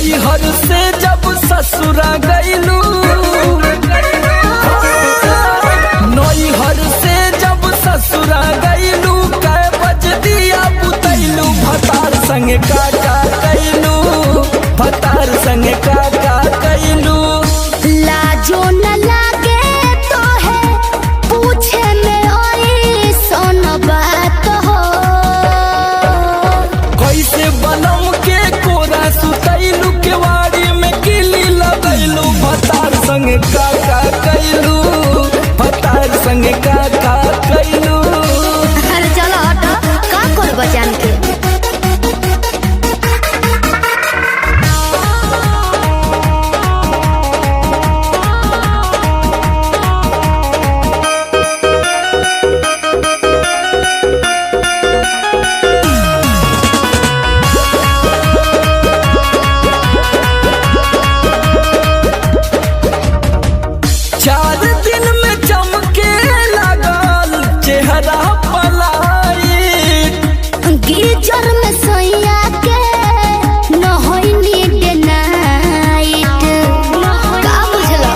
नैहर से जब ससुरा गईलू, नैहर से जब ससुरा गईलू, कै बज दिया बुतैलू, भतार संगे काका कैलू, भतार संगे काका कैलू। लाजो न लागे तो है पूछे में ओई सोन बात हो। कैसे बनम के कोरा सुतैलू, केवाड़ी में किली लगैलू, भतार संगे काका कैलू, भतार संगे काका कैलू। अरे चलो हटो, का करब जान के। चार दिन में चमके लगल चेहरा पलायित, गिरजर में सोइया के न होइनी डे नाइट। का बुझलो?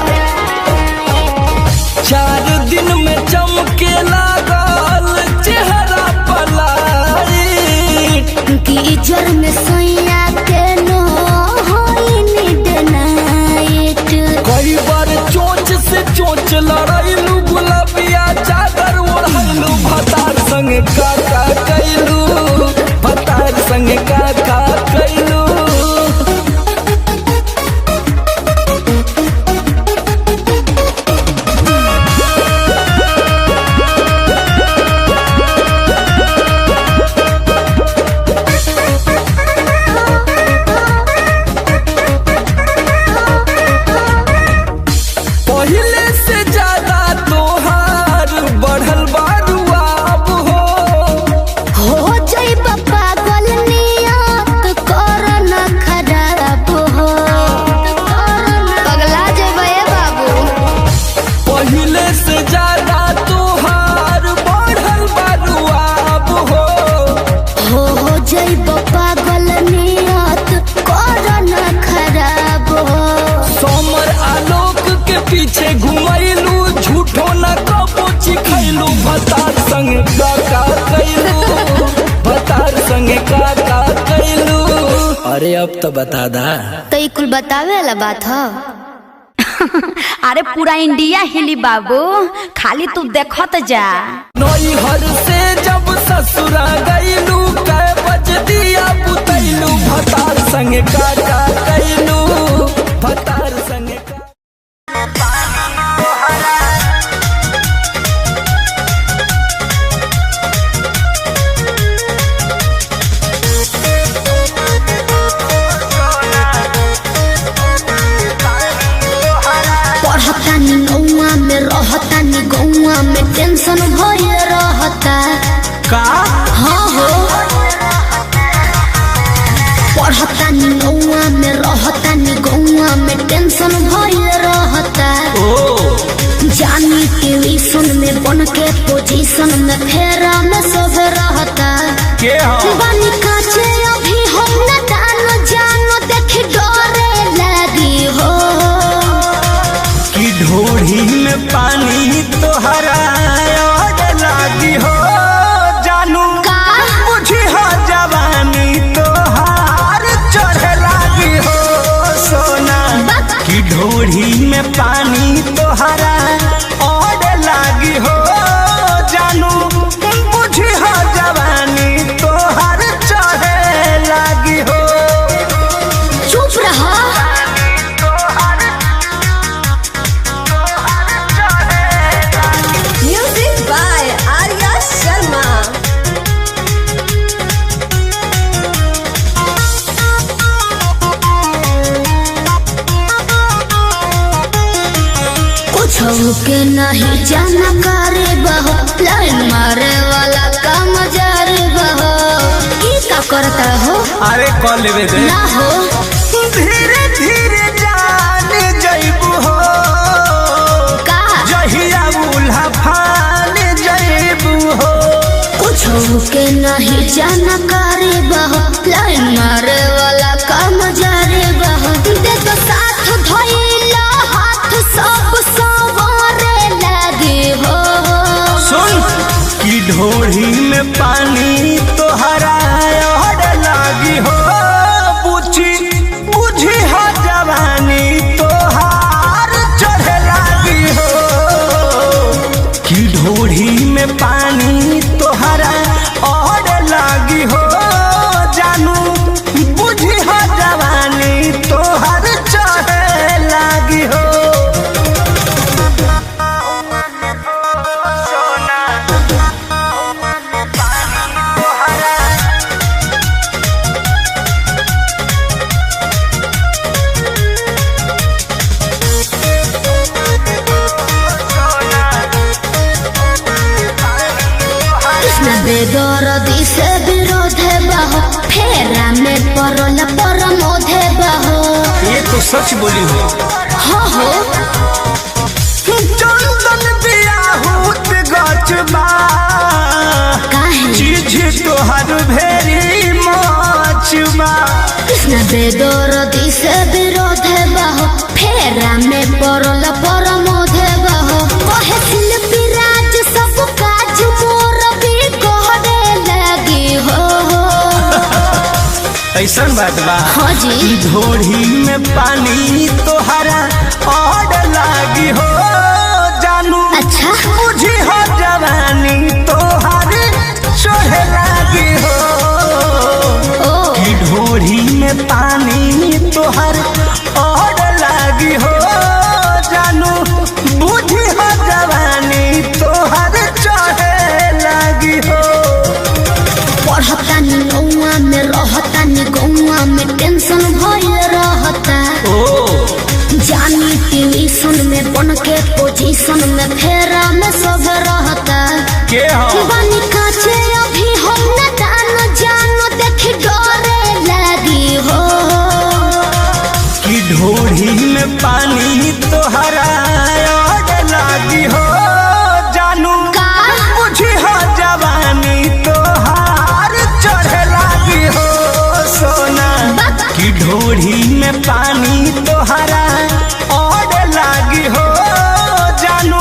चार दिन में चमके लगल चेहरा पलायित, गिरजर में सोइया के न होइनी डे नाइट। कई बार चोंच से चोंच लड़ैलू, गुलाबिया चादर ओढ़ैलू, भतार संगे काका कैलू, भतार संगे काका कैलू। पहिले से ज्यादा तोहार बढ़ल बारुआब हो जइब पागल नियत कर न खराब हो। पगला जइब ए बाबू। पहिले से ज्यादा तोहार बढ़ल बारुआब हो जइब पागल नियत कर न खराब हो। समर आलोक के पीछे घुमैलू, झूठो न कबो चिखैलू, भतार संगे काका कैलू, भतार संगे काका कैलू। अरे अब तो बता दा। तो ई कुल बतावे वाला बात हो। अरे पूरा इंडिया हिली बाबू, खाली तू देखत जा। नैहर से जब ससुरा गईलू, कै बज दिया बुतैलू, भतार संगे काका कैलू, भतार संगे पढ़तानी नौआ में रहतानी गौआ में, टेंशन भये रहता। का हाँ हो। पढ़तानी नौआ में रहतानी गौआ में, टेंशन भये रहता। जानी ट्यूशन में बन के पोजीशन में, फेरा में सब रहता। के हो बानी काचे अभी हम न दानो जानो, देख डरे लगी हो। कि ढोढ़ी में पानी तोहरा लागी हो, जानू का बुझी हो जवानी तोहार चढ़े लागी हो, सोना कि ढोढ़ी में पानी तोहरा और लागी हो, जानू बुझी हो जवानी तोहार चढ़े लागी हो। चुप रहा। Music by Arya Sharma. कुछ के नहीं जाना करे बहो, लाइन मारे वाला काम जारे बहो। की का करता हो? अरे कॉल लेवे दे ना हो। धीरे धीरे जान जइबू हो, का जहिया उल्हा फान जइबू हो। कुछ के नहीं जाना करे बहो, लाइन मारे वाला काम जारे बहो। ढोढ़ी में पानी तोहरा और लागी हो बुझी बुझी हो जवानी तोहार चढ़े लागी हो कि ढोढ़ी में पानी तोहरा और लागी हो जानू बुझी हो जवानी तोहार चढ़े लागी हो। बेदरदी से विरोध बहो फेरा में परल परमोध बहो। ये तो सच बोली हो। हो चंदन बियाहूत गचबा काहे चीज तोहर भेरी मचबा। कृष्ण बेदरदी से विरोध बहो फेरा में परल परमोध बहो। कहे शिल्पी राज सब काज मोर भी कहरे लगी हो। ऐसा बात बा हाँ जी ढोढ़ी में पानी तोहरा और लागी हो जानू अच्छा बुझी हो जवानी तोहर चढ़े लागी हो कि ढोढ़ी में पानी तोहर और लागी हो जानू बुझी हो जवानी तोहर चढ़े लागी हो। पढ़तानी गौआ में रहतानी गौआ में टेंशन भइल रहता। जानी ट्यूशन में बन के पोजीशन में फेरा में सब रहता। के हो बानी काचे अभी हम न दान जानो देख डरे लगी हो कि ढोढ़ी में पानी तोहरा और लागी हो जानू का बुझी हो जवानी तोहार चढ़े लागी हो सोना कि ढोढ़ी में पानी तोहरा और लागी हो जानू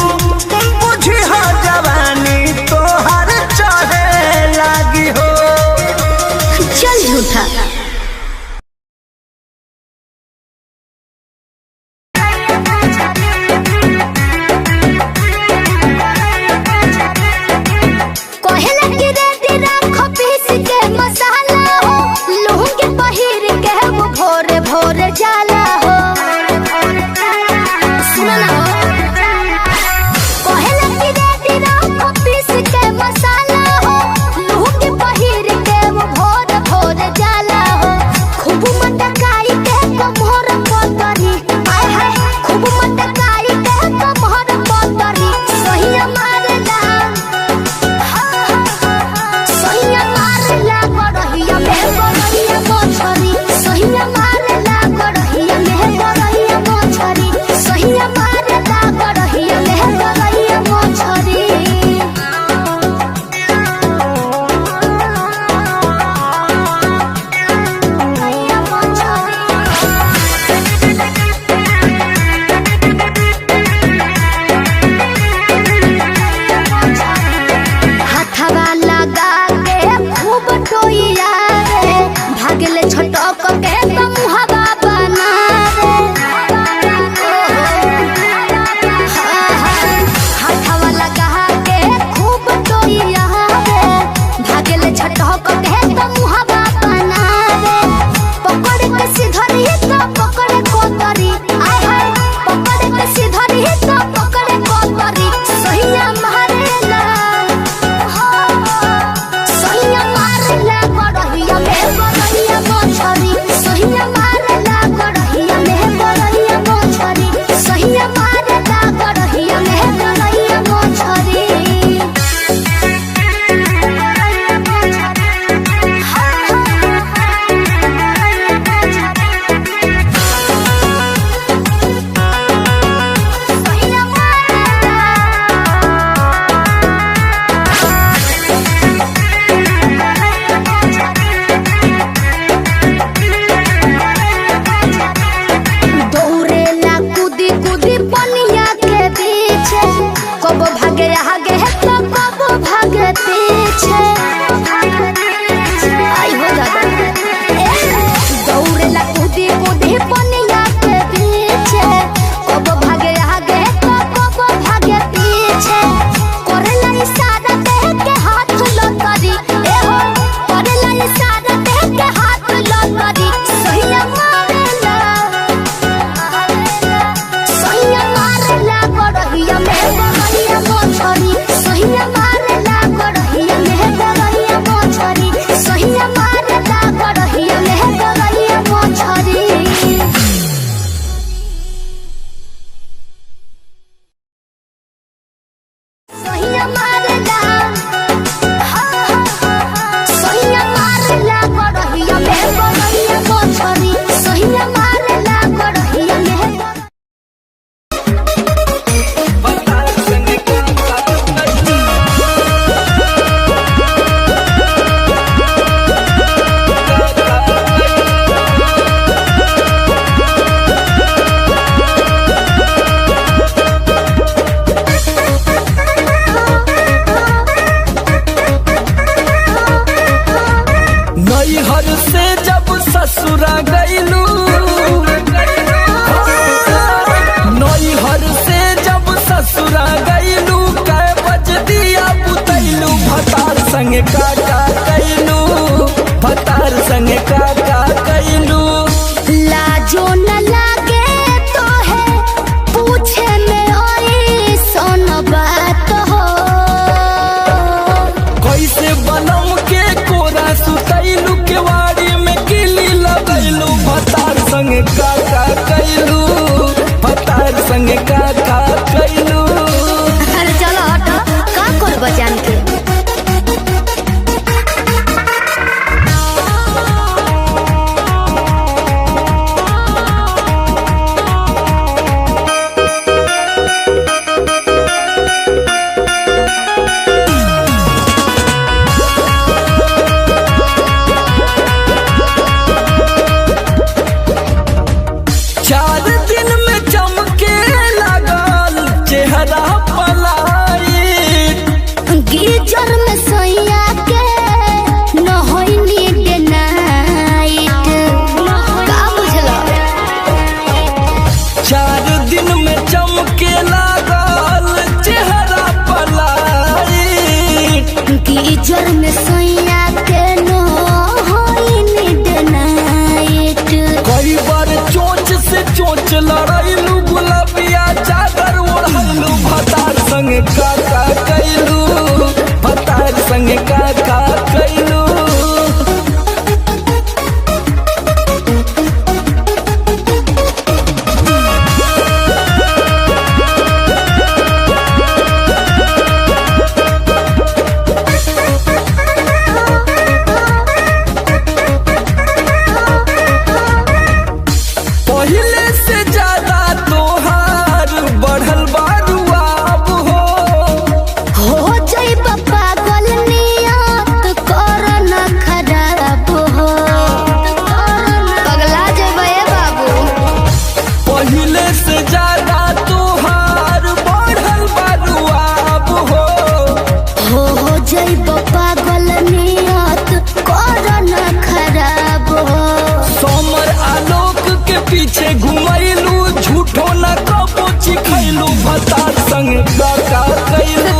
बुझी हो जवानी तोहार चढ़े लागी हो। चल झूठा कहेला कि रेडी राखो पीस के मसाला हो लुंगी पहिर के वो भोरे भोरे जाला हो। सुनो ना कहेला कि रेडी राखो पीस के मसाला हो लुंगी पहिर के वो भोरे भोरे जाला हो। नैहर से जब ससुरा गईलू, नैहर से जब ससुरा गईलू, कै बज दिया बुतैलू, भतार संगे काका कैलू, भतार संगे काका कैलू। लाजो न लागे तो है पूछे में ओई सोन बात हो। कैसे बनम के कोरा सुतैलू, केवाड़ी में किली लगैलू, भतार संगे काका कैलू, भतार संगे काका कैलू। अरे चलो हटो, का करब जान के। चार दिन में चमके लगल चेहरा पलाई, गिरजर में सैया के न होइनी डे नाइट। का बुझलो? चार दिन में चमके लगल चेहरा पलाई, गिरजर में सैया के न होइनी डे नाइट। कई बार चोंच से चोंच लड़ैलू, गुलाबिया चादर ओढ़लू, भतार संगे काका कैलू, भतार संगे काका कैलू। पहिले से ज्यादा तोहार बढ़ल बारुआब हो, हो जाइब पागल नियत कर न खराब हो। पगला जाइब ए बाबू। पहिले से ज्यादा तोहार बढ़ल बारुआब हो, हो जाइब पागल नियत कर न खराब हो। सोमर आलोक के पीछे घुमैलू, झूठो न कबो चिखैलू, भतार संगे काका कैलू,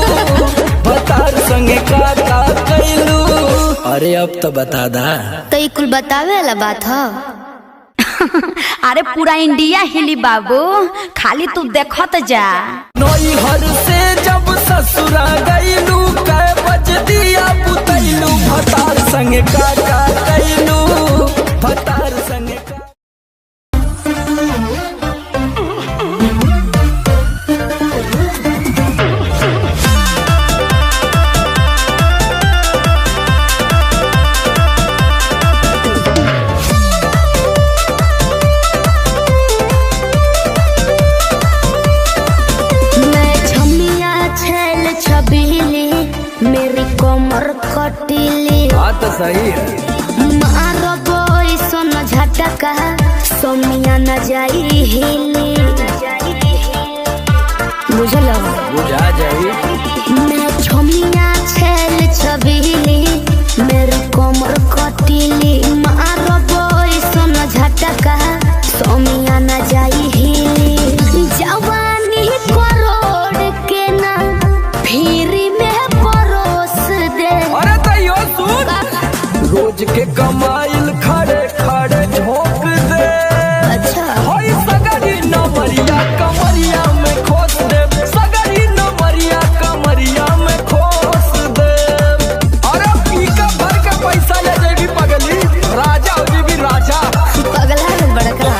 भतार संगे काका कैलू। अरे अब तो बता दा। तो ई कुल बतावे वाला बात ह। अरे पूरा इंडिया हिली बाबू, खाली तू देखत जा। नैहर से जब ससुरा गईलू, कै बज दिया बुतैलू, भतार संगे काका कैलू, भतार संगे काका। मैं छमिया छैल छबीली, मेरी कमर कटीली। बात तो सही है। मारो बोई सोन झटका, सोमिया न जाई हिली। बुझलो? बुझा जाई। मैं छमिया छैल छबीली, मेरी कमर कटीली। मारो बोई सोन झटका, सोमिया न जाई हिली। जवानी करोड़ के ना फिरी में परोस दे। अरे तैयो सुन, रोज के कमाइल खड़े खड़े झोंक दे। अच्छा होई सगरी नमरिया कमरिया में खोस दे, सगरी नमरिया कमरिया में खोस दे। अरे पीका भर के पैसा ले जेबी पगली, राजा हो जेबी राजा। पगला है बड़का।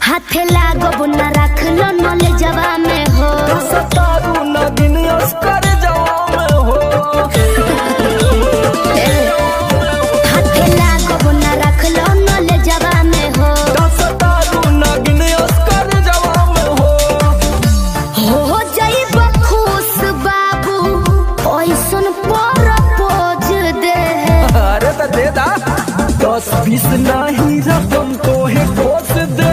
हाथे लागो न रख लो नले जवा में हो। सतारू नगिन अस्कर जवा में हो। हाथे लागो न रख लो नले जवा में हो। सतारू नगिन अस्कर जवा में हो। जाइब खुश बाबू, ओइसन पर पोज दे। अरे तो दे दा। 10-20 नहीं रकम तो है खोस दे।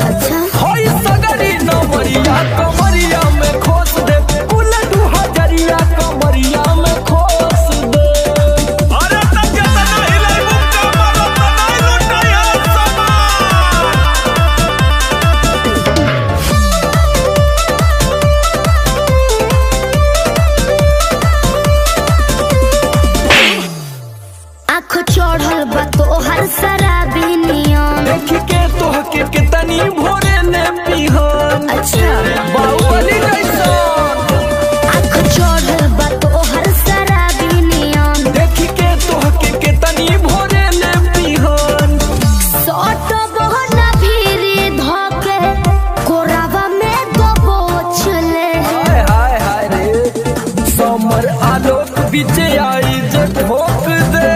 अच्छा होई सगरी नमरिया कमरिया में खोस दे, उलट हजरिया कमरिया में खोस दे। अरे तक तना हिलाई मुक्का मारो तना लुटाया आँख चढ़ल बा तोहर शराबी नियम। देख के तोहके कितनी भोरे ने पिहन। अच्छा बाहुबली जैसा आँख चढ़ल बा तोहर शराबी नियम। देख के तोहके कितनी भोरे ने पिहन। सट बहना भीरी धके कोरावा में दबोच ले। हाय हाय हाय रे समर आलोक बीच आई जे ठोक दे।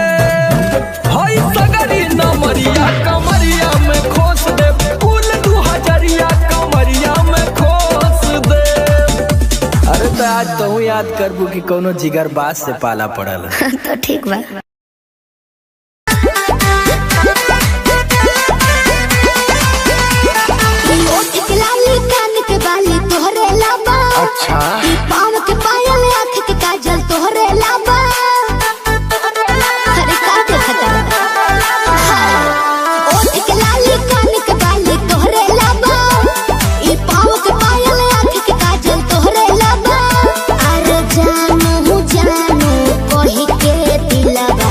हाय सगरी नमरिया कमरिया में खोस दे, फूल 2000 कमरिया में खोस दे। अरे तो आज तो याद करबू कि कोनो जिगर बात से पाला पड़ल। तो ठीक बा। ओठ के लाली कान के बाली तोहरे लाबा। अच्छा पाँव के पायल आँख के काजल तोहरे लाबा। अरे का देखता ओठ के लाली कान के बाली तोहरे लाबा। ई पाँव के पायल आँख के काजल तोहरे लाबा। अरे जानू जानू कही के दिलवा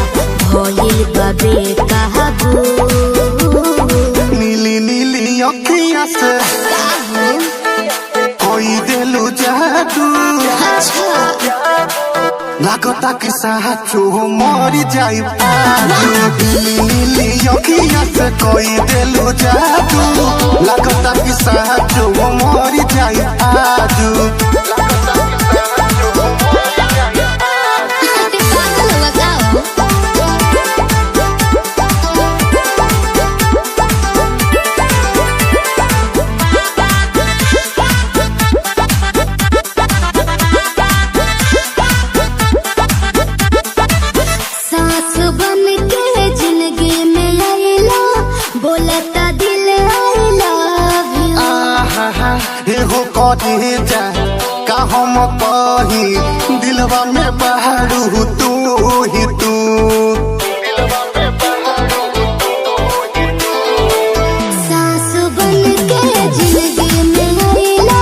भइल बा बेकाबू। नीली नीली अखियाँ से कोई दिलु जादू। लागता कि साचो मरी जाई आजू। नीली नीली अखियाँ से कोई दिलु जादू। लागता कि साचो मरी जाई आजू। सांस बन के जिंदगी में आइला, बोलता दिल आई लव यू। एहो कहे जा का हम कही दिलवा में बहारू तू ही तू। सांस बन के जिंदगी में आइला,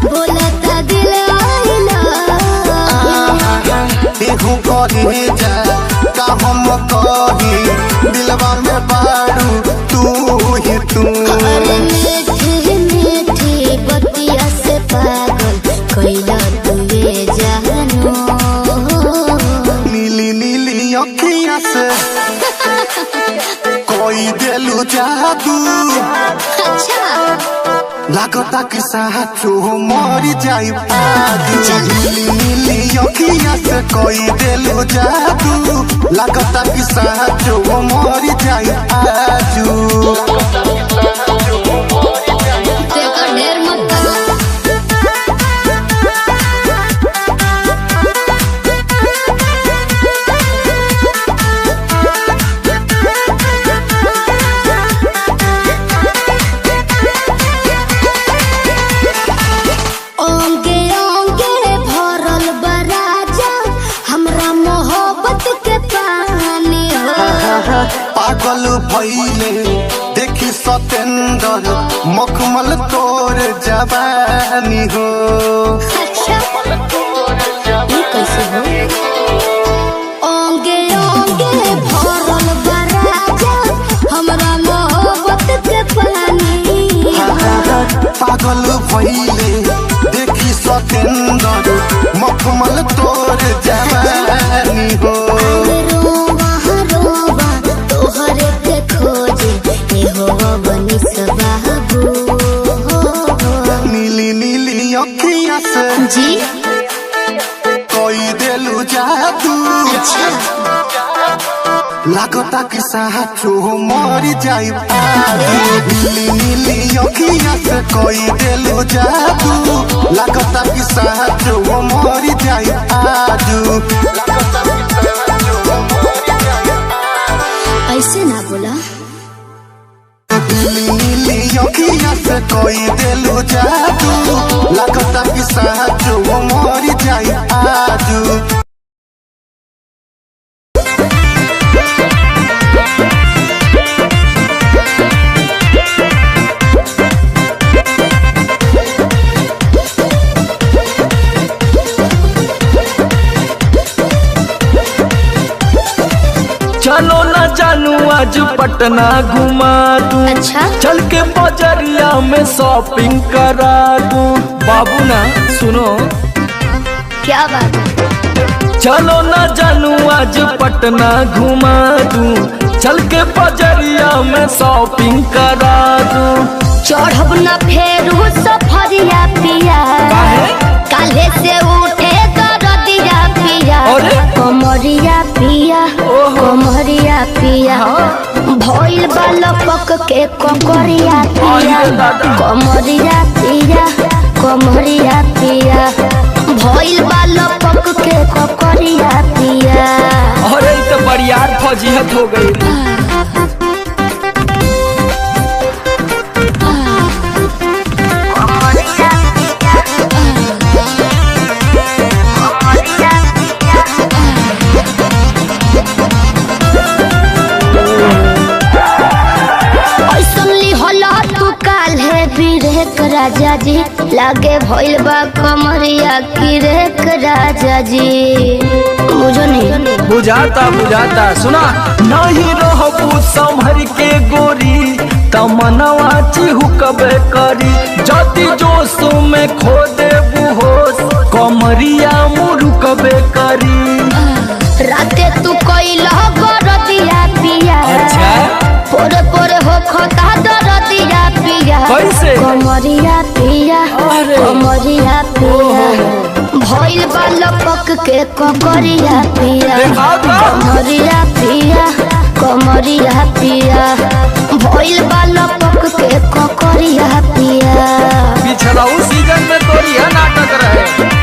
बोलता दिल आई लव यू। एहो कहे जा का हम कही दिलवा में बहारू तू ही तू। अरे मीठी मीठी बतिया से पागल कैला तुए जानू। नीली नीली अखियाँ से कोई दिलु जादू। अच्छा लागता कि साचो मरी जाई आजू। नीली नीली अखियाँ से कोई दिलु जादू। लागता कि साचो मरी जाई आजू। देखो ढेर मत करो। ओंगे ओंगे भरल बा राजा, हमरा मोहब्बत के पानी हो। पागल भइले देखी सतेंद्र मखमल तोर जवानी हो। अच्छा ये कैसे हो? ओंगे ओंगे भरल बा राजा, हमरा मोहब्बत के पानी हो। पागल भइले देखी सतेंद्र मखमल तोर जवानी हो। रोवा रोवा तोहरे के खोजे ए हो बनी सबाबू। नीली नीली अखियाँ से जी कोई दिलु जादू। अच्छा लागता कि साचो मरी जाई आजू। नीली नीली अखियाँ से कोई दिलु जादू। लागता कि साचो मरी जाई आजू। ऐसे ना बोला। नीली अखिया से कोई देलू जादू लगता कि साचो मर जाई आजू। चलो ना जानू आज पटना घुमा दूं। अच्छा चल के बजरिया में शॉपिंग करा दूं। बाबू ना सुनो, क्या बात है? चलो ना जानू आज पटना घुमा दूं। चल के बजरिया में शॉपिंग करा दूं। चढ़ब न फेरू सफरिया पिया, काले से उठे दरदिया पिया। अरे? कमरिया पिया कमरिया पिया भइल बालपक के ककरिया पिया। अरे दादा। कमरिया पिया कमरिया पिया भइल बालपक के ककरिया पिया। अरे तो बरियार फौजियत हो गई। राजा जी लागे भइल बा कमरिया की रेख राजा जी। बुझो नहीं? बुझाता बुझाता सुना नहीं रहबू संभर के गोरी तमनवा चिहुकबे करी। जति जोश में खो देबू होश कमरिया मुरुकबे करी। राते तू कइला बरदिया पिया। अच्छा पोरे पोरे हो खता दरदिया पिया। कैसे? कमरिया पिया अरे। कमरिया पिया भइल बालपक के ककरिया पिया। देखाओ तो। कमरिया पिया कमरिया पिया भइल बालपक के ककरिया पिया। पिछला सीजन में तो यह नाटक रहे।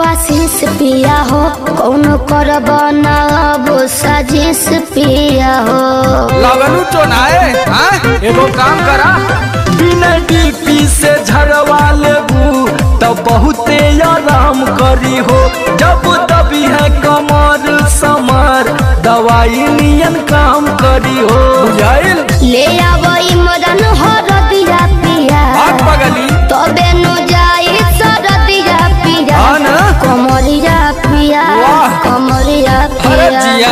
आशीष पिया हो कौन करब ना अब साजिश पिया हो। लगनू चोनाए एगो काम करा बिना डीपी से झरवा लेबू तब बहुते आराम करी हो। जब दबी है कमर समर दवाई नियन काम करी हो। बुझाइल? ले आवई मदन हरदिया पिया पगली तबे नु जाई सरदिया पिया। हाँ ना? कमरिया पिया वाह। कमरिया अरे पिया जिया।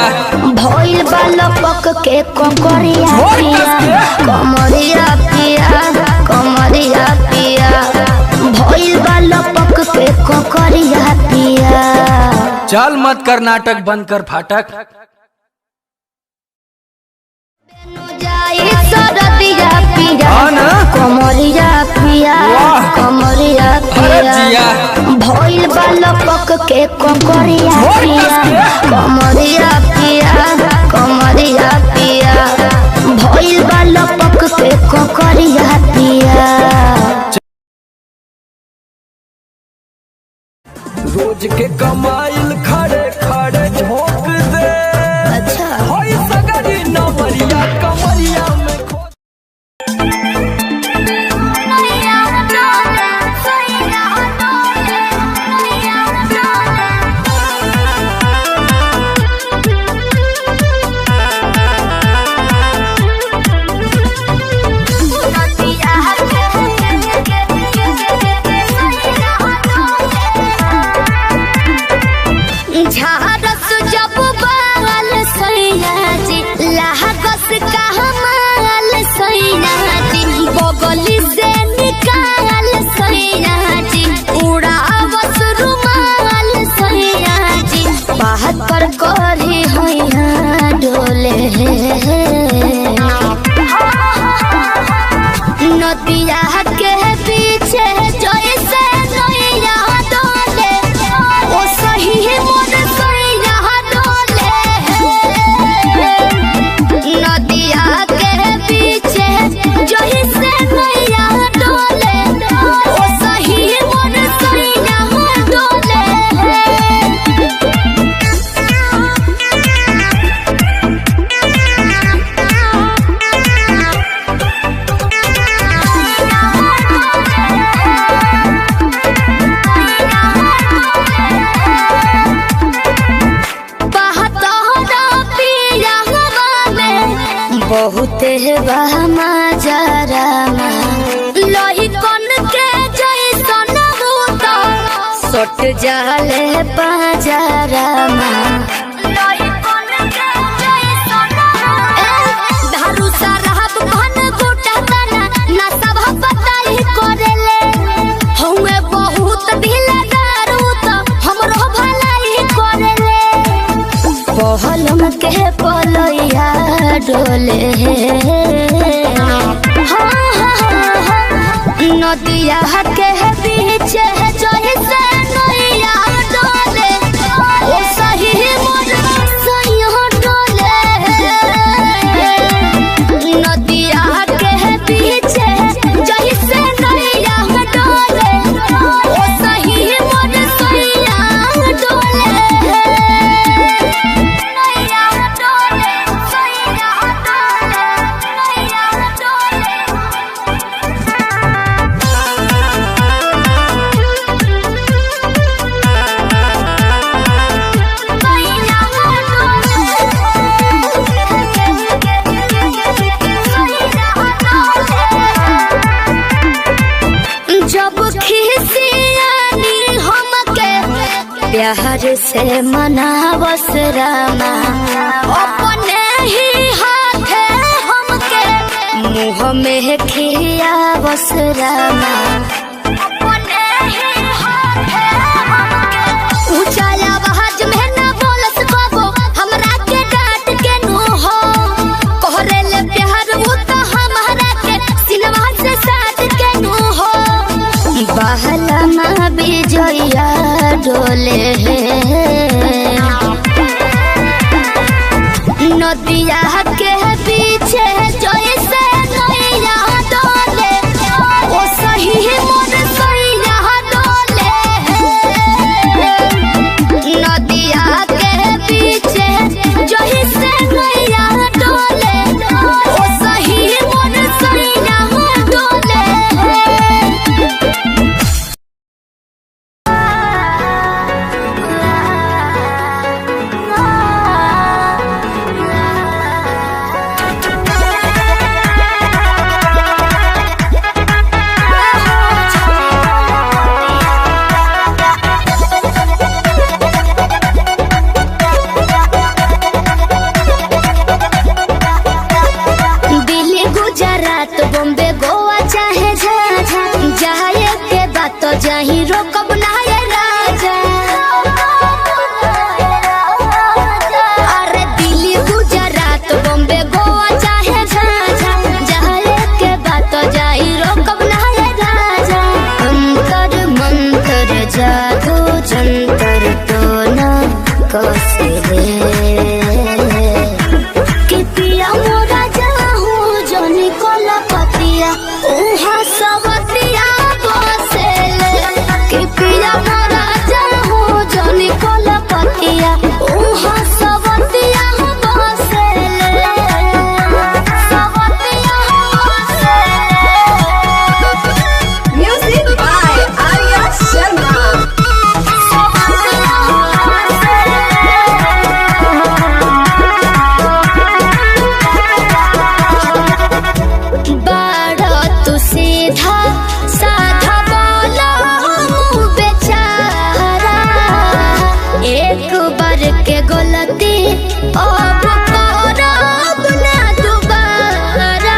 भइल बालपक के ककरिया झोर पिया। कस के। कमरिया पिया कमरिया पिया भइल बालपक के ककरिया पिया। चल मत कर नाटक बंद कर फाटक। जाई सरदिया पिया। हाँ ना? कमरिया पिया वाह। कमरिया अरे पिया जिया। भइल बालपक के ककरिया झोर पिया। कस के। कमरिया पिया कमरिया पिया भइल बालपक के ककरिया पिया। रोज के कमाइल खड़े खड़े झोंक दे। अच्छा होई सगरी नवरिया कमरिया में खो। बहुते बहमा जरामा लोही कन के जैसन बूता सट जाले पाजरामा लोही कन के जैसन धारू साहब भन गोटा तना ना सब बताई करेले हउए बहुत ढीला दारू तो हमरो भलाई करेले पहलम के पलैया डोले नदिया के बीच जैसे नैया डोले ओ सही मोर सैया डोले नदिया के बीच जैसे नैया डोले ओ सही मोर सैया डोले जब खिसियानी हमके प्यार से मनावस रामा अपने ही हाथे हमके मुँह में खियावस रामा अपने ही हाथे हमके ऊंचा आवाज में ना बोलस बाबू हमरा के डांट के नु हो कहरेले प्यार वो तो हमारा के सिनवा से साथ के नु हो बहलमा बिजया डोले नदिया के पीछे जैसे नैया डोले ओ सही मोर सैया डोले नदिया के पीछे जैसे नैया डोले ओ सही मोर सैया डोले दिल्ली गुजरात बॉम्बे गोवा चाहे झाझा जाए के बात जाही रोकब ना ये राजा अरे दिल्ली गुजरात बॉम्बे गोवा चाहे झाझा जाए के बात जाही रोकब ना ये राजा अंतर मंतर जादू जंतर तो ना कसे कि पिया मोरा जाहू जनी कोला पतिया उहा सवतिया बसेले कि पिया मोरा जाहू जनी कोला पतिया उहा सवतिया बसेले सवतिया बसेले म्यूजिक बाय आर्या शर्मा सवतिया बाड़ा तू सीधा साधा बोला मुँह बेचारा एक बार के गलती अब करब ना दोबारा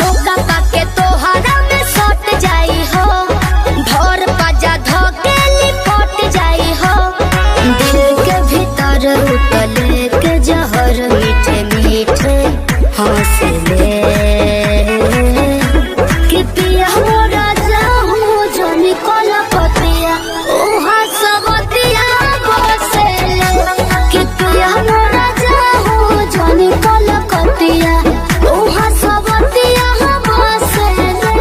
मौका पाके तोहरा में सट जाई हो धर पाजा धके लिपट जाई हो दिल के भीतर उतले के जहर मीठे मीठे हंसले कि पिया मोरा जाहू जनी कोला पतिया उहा सवतिया बसेले कि पिया मोरा जाहू जनी कोला पतिया उहा सवतिया बसेले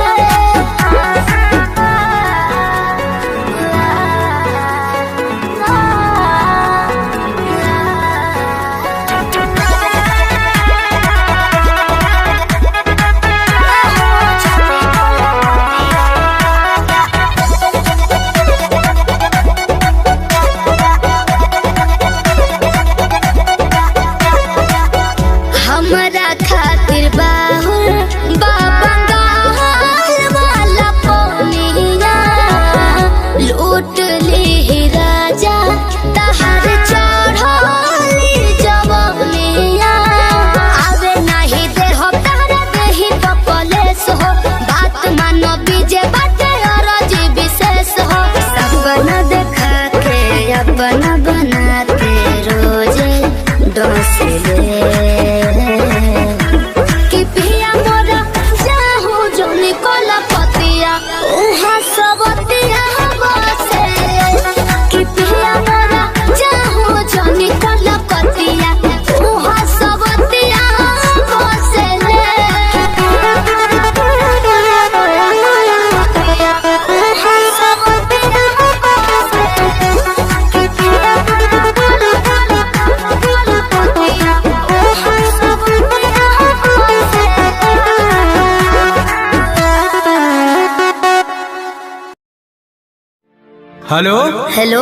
हेलो हेलो।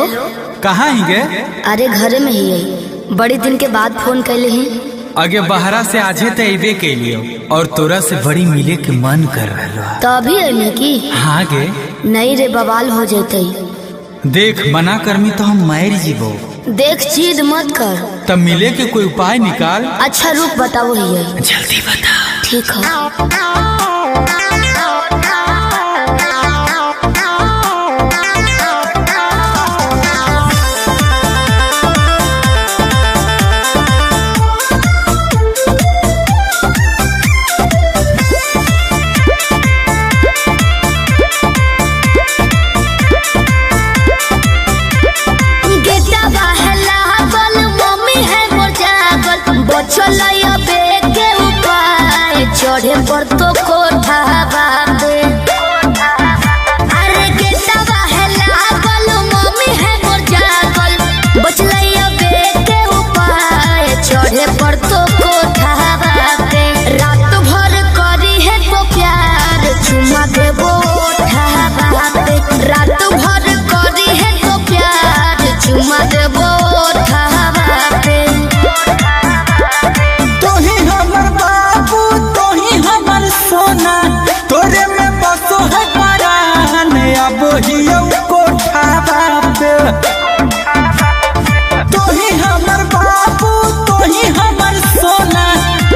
कहाँ ही गे? अरे घरे में ही है, बड़ी दिन के बाद फोन कैले हैं। आगे बहरा से आजे तो अबे कैलियो और तोरा से बड़ी मिले के मन कर रहा। तो अभी अने की? हाँ गे। नहीं रे, बवाल हो जाते। देख मना करमी तो हम मार जीवो। देख जिद मत कर। तब मिले के कोई उपाय निकाल। अच्छा रुक बताओ ही है। जल्दी बता। ठीक है। चढ़े पर तो कोठा बाबे। अरे गेटवा है लागल, मम्मी है मोर जागल, बचलैया बेटे उपाय चढ़े पर तो कोठा बाबे। रात भर करी है तो प्यार चुमा देबो ओठा बाबे। रात भर करी है तो प्यार चुमा देबो ओठा बाबे। सोना तोरे में बसो है परान, अब हियो कोठा बाबे। तोही हमर बाबू तोही हमर सोना,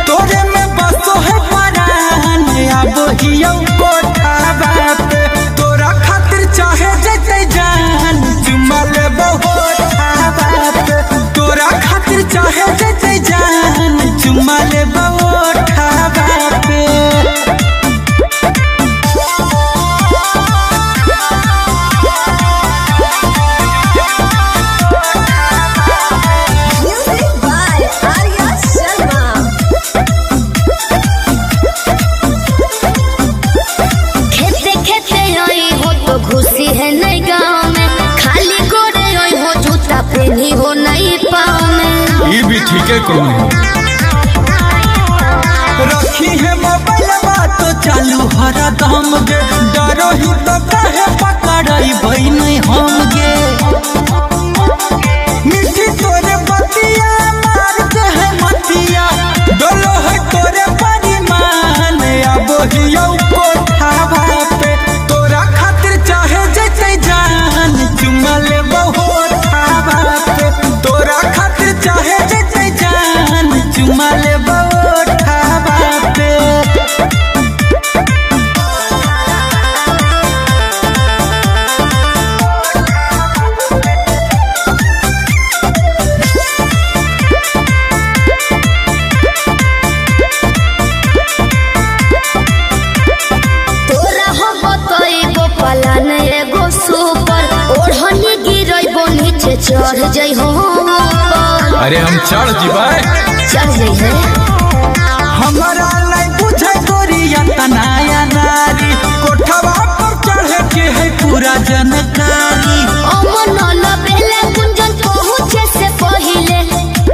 तोरे में बसो है परान, अब हियो कोठा बाबे। तोरा खातिर चाहे जते जान चुमा लेबो ओठा बाबे। तोरा खातिर चाहे जते जान चुमा लेबो ओठा बाबे। खुशी है नहीं गाँव में, खाली गोरे हो जूता पहनी हो नहीं पाँव में। ये भी ठीक है कौन रखी है मोबाइल बात तो चालू हरा दम गे। डरो ही तो कहे पकड़ाई भाई नहीं हम गे। मिठी तोरे बतिया मार दे है मतिया, डोलो है तोरे परिमान, अब हियो कोठा बापे। तोरा खातिर चाहे जते जान चुमा लेबो ओठा बापे। तोरा खातिर चाहे जते जान चुमा लेबो ओठा बापे। पलान एगो सुपर ओढ़नी गिरैबो नीचे चढ़ जाइ हो। अरे हम चढ़ जीवाए। चढ़ जाइ है। हमारा नहीं बुझे गोरिया तनाया नारी, कोठवा पर चढ़े के है पूरा जानकारी। अमन बेले कुंजन पहुँचे से पहिले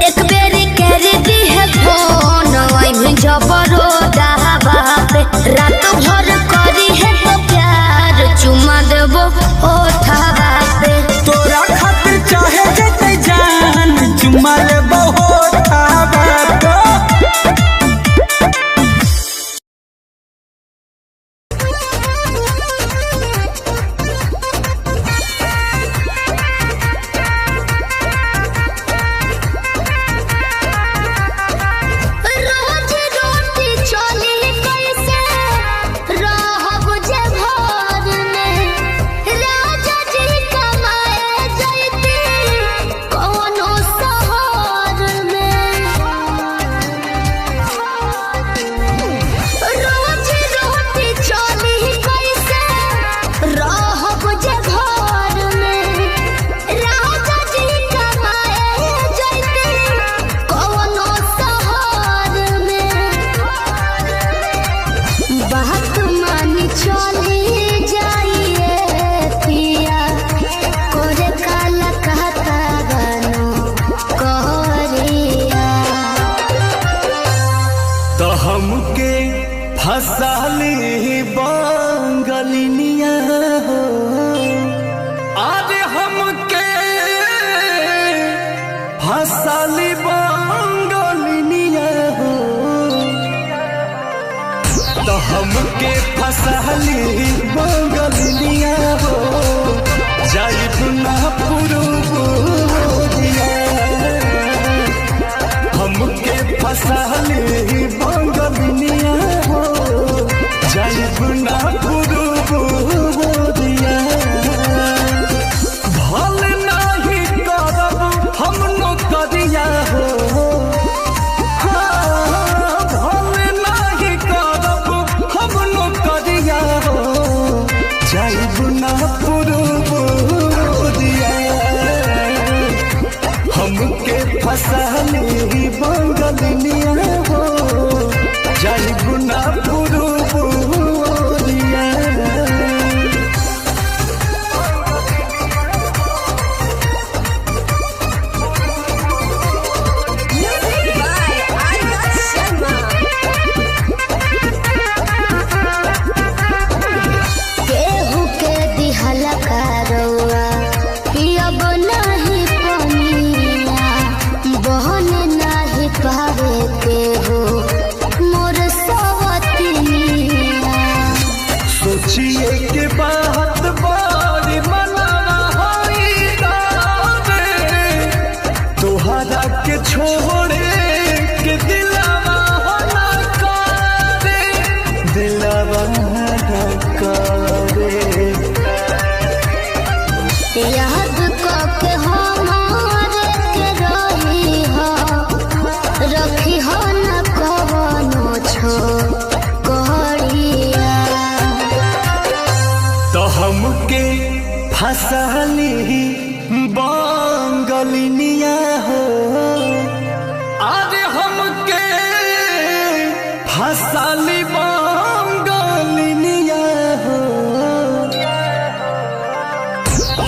एक बेरी कर दी है फोन, आई जबरो दावा पे। रात भर करी है तो प्यार चुमा देबो ओठा बापे। तोरा खातिर चाहे जते जान चुमा लेबो ओठा बापे। रोज रोटी चली कैसे रहब जे घर में, राजा जी कमाए जैती कोनो शहर में। रोज रोटी चली कैसे रहब जे घर में, राजा जी कमाए जैती कोनो शहर में। बात मानी चली जाइए पिया, करे काला कहता बनो कहरिया। तो हमके फसाली बांगलिनिया हो, आरे हो तो हमके फसली बंगलिया हो जाइब ना पुरुबोरिया हमके फसली बंगलिया हो जाइब ना पुरुबोरिया भल नहीं करब हम नौकरिया हो हमके फसली बंगलिया हो जाइब ना पुरुबोरिया केहू के दिहल करौआ पियब नहीं पनिया बहन नहीं पावे केहू मोर सवतिनिया सोचिए के बात बारी मनाना होई रे तोहरा के छोड़े के दिलवा होना करे दिलवा होना करे याद के हमारे के रही हो रखी हो न कवनो छो कहरिया तो हमके फसली बंगलिया हो अरे हमके फसली बंगलिया हो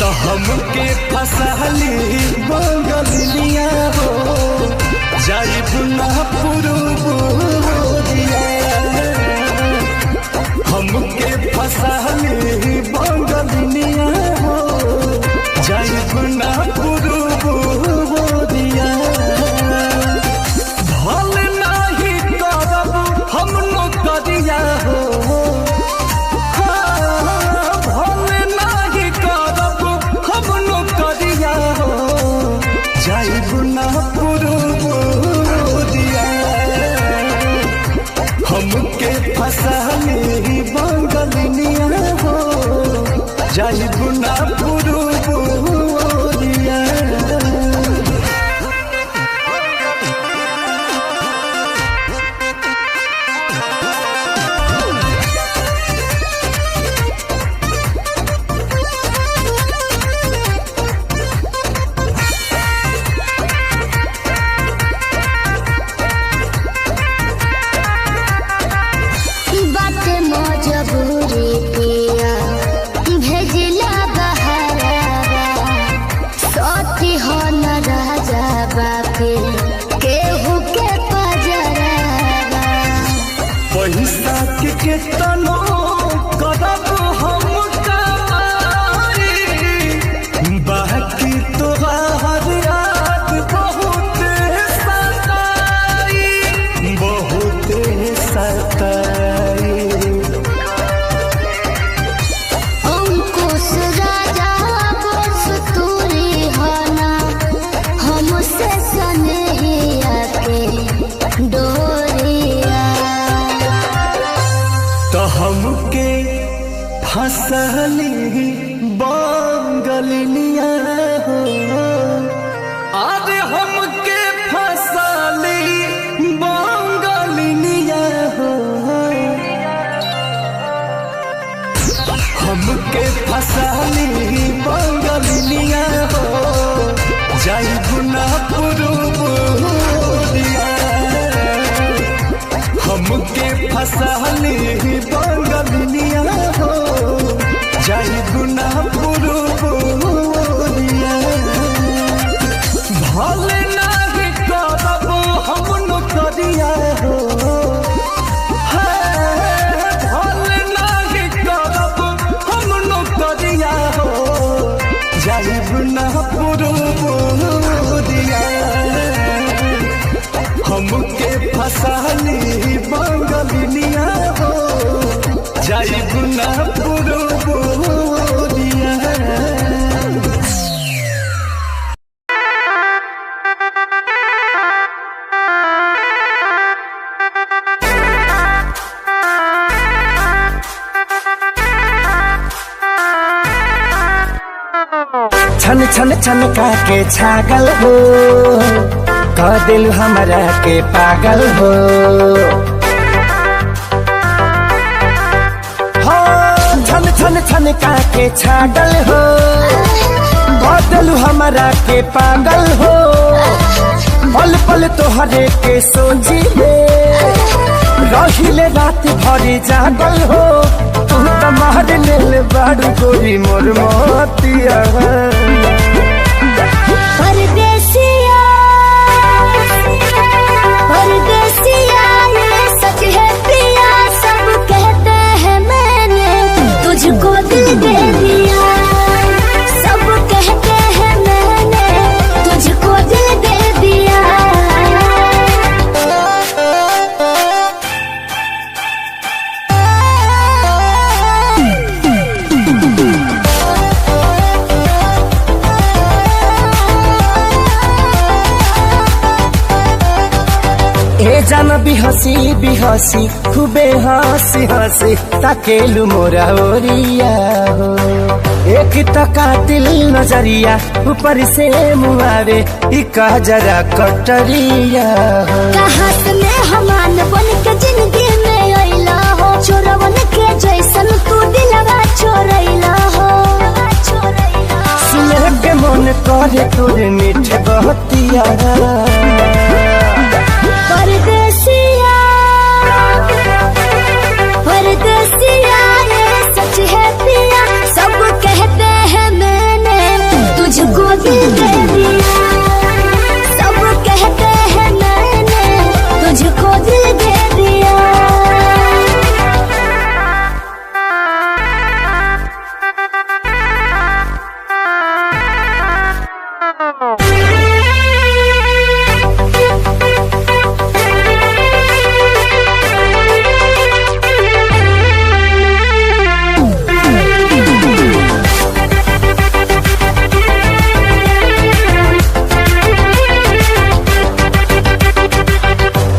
तो हमके फसली बंगलिया हो जाइब ना पुरुबोरिया हमके फसली बंगलिया हो जाइब ना पुरुबोरिया भल नहीं करब हम नौकरिया हो भल नहीं करब हम नौकरिया हो जाइब ना पुरुबोरिया हमके फसली बंगलिया हो जाइब ना पुरुबोरिया बाटे मजबूरी पिया भेजिला बहरावा सती हो न राजा बापे केहू के पजरावा पैसा के केतनो करब हम कमाई बाकी तोहार याद बहुत सताई अंकुश राजा बस तूरी हना हमसे सनेहिया के डोरिया तो हमके फसली बंगलिया हो अरे हमके फसली बंगलिया हो हमके फसली बंगलिया हो जाइब ना पुरुबोरिया हमके फसली बंगलिया हो जाइब ना पुरुबोरिया भल नहीं करब हम नौकरिया हो भल नहीं करब हम नौकरिया हो जाइब ना पुरुबोरिया हमके फसली बंगलिया हो छन छन छनका के छागल हो, कह दिल हमरा के पागल हो। हाँ, छन छन छनका के छागल हो, कह दिल हमरा के पागल हो। पल पल तोहरे के सोची रहिले रात भरी जागल हो। तू तो मार लेल बाड़ू गोरी मोर मोतिया। परदेसिया परदेसिया ये सच है पिया, सब कहते हैं मैंने तुझको दिल दे दिया। सब कहते हैं मैंने तुझको दिल दे दिया। ए जान बिहसी खूबे हंसी हंसी ताकेलु मोरा ओरिया हो। एक टका दिल नजरिया ऊपर से मुआरे इका जरा कटरिया हो। कहाँ से मेहमान बन के जिंदगी में अइला हो, चोरवन के जैसन तू दिलवा चोरैला हो। सुने के मन करे तोरे मीठे बहतिया। परदेसिया परदेसिया ये सच है पिया, सब कहते हैं मैंने तुझको दिल दे दिया। सब कहते हैं मैंने तुझको दिल दे दिया।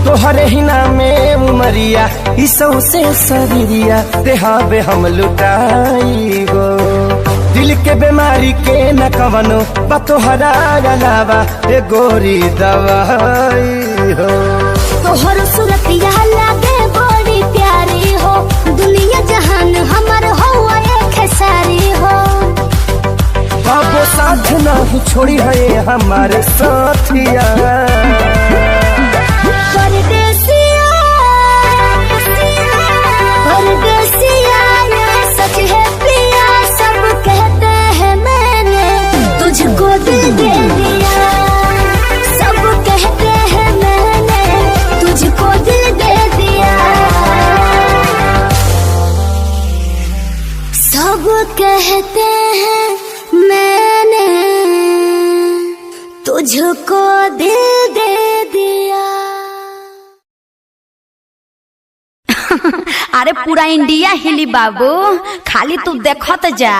तोहरे ही नामे उमरिया इसौ से शरीरिया देहाबे हम लुटाई गो। दिल के बीमारी के न कवनो बा तोहरा अलावा ए गोरी दवाई हो। तोहर सूरतिया लागे बड़ी प्यारी हो, दुनिया जहान हमर हो एक सारी हो। बाबो साथ नहीं छोड़ी है हमारे साथिया। परदेसिया परदेसिया ये सच है पिया, सब कहते हैं मैंने तुझको दिल दे दिया। सब कहते हैं मैंने तुझको दिल दे दिया। सब कहते हैं मैंने तुझको दिल दे दिया। अरे पूरा इंडिया हिली बाबू, खाली तू देखत जा।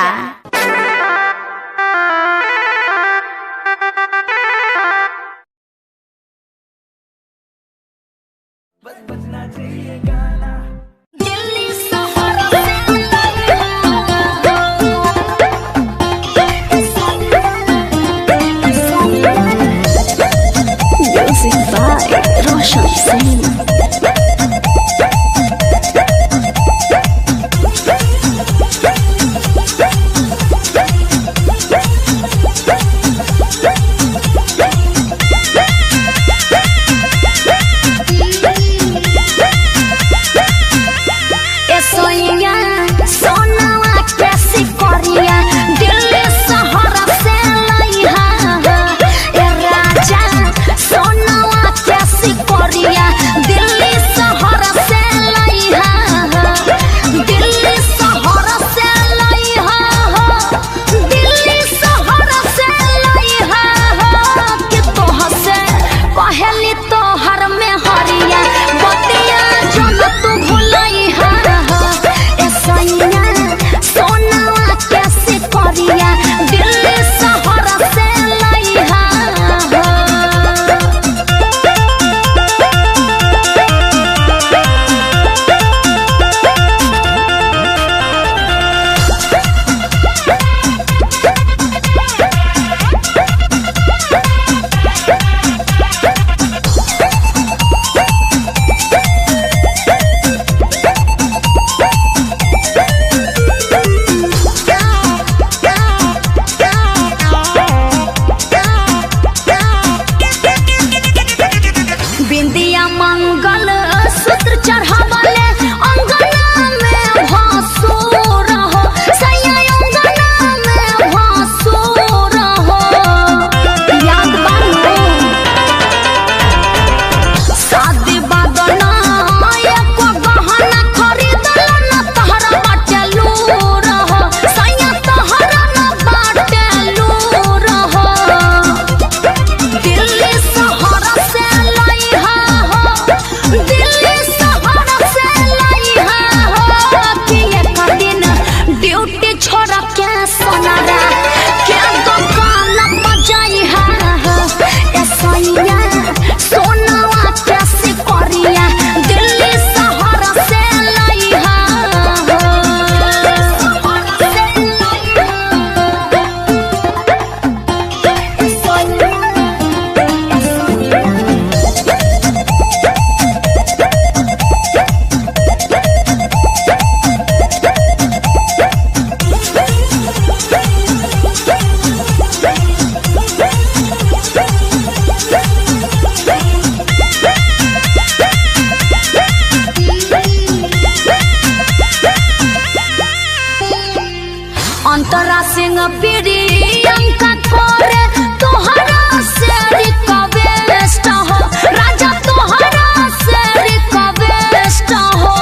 प्रियंका करे तोहरा से रिक्वेस्ट हो राजा तोहरा से रिक्वेस्ट हो।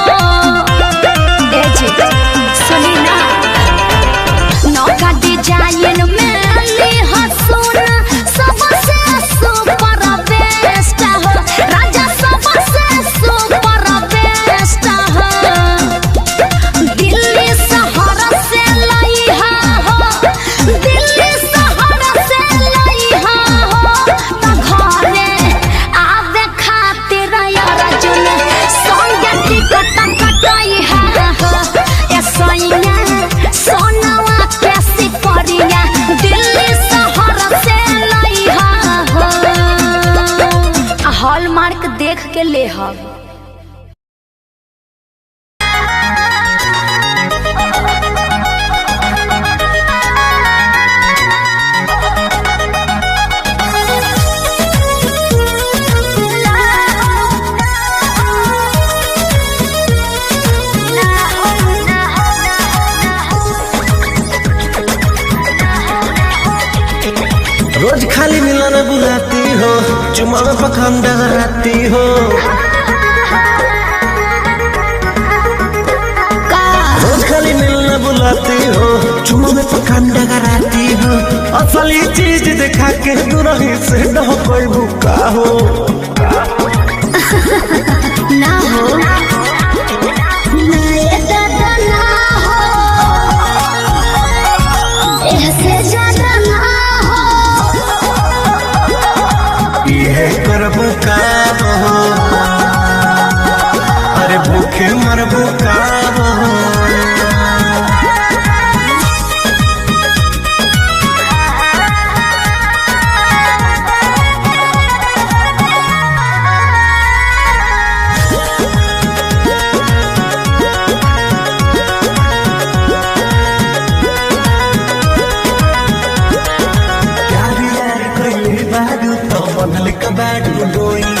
ए जी सुनी ना नौका डिजाइन में ली हसून सबसे सुपर बेस्ट हो राजा सबसे सुपर बेस्ट हो। दिल्ली शहर से लइहा हो दिल्ली शहर से लइहा हो त घरे आवे खातिर अर्जुन संगे टिकट कटइहा हो। ए सैया सोनवा कैसी करिया दिल्ली शहर से लइहा हो। हॉलमार्क देख के ले हम। रोज खाली मिलन बुलाती हो चुमा में पखंड डगराती हो। रोज खाली मिलन बुलाती हो चुमा में पखंड डगराती हो। असली चीज दिखा के दूरही से न कोई भूखा हो ना हो ना ये दादा ना हो ऐसे ज्यादा ना हो। ये करबू काम हो अरे भूखे मरबू काम हो।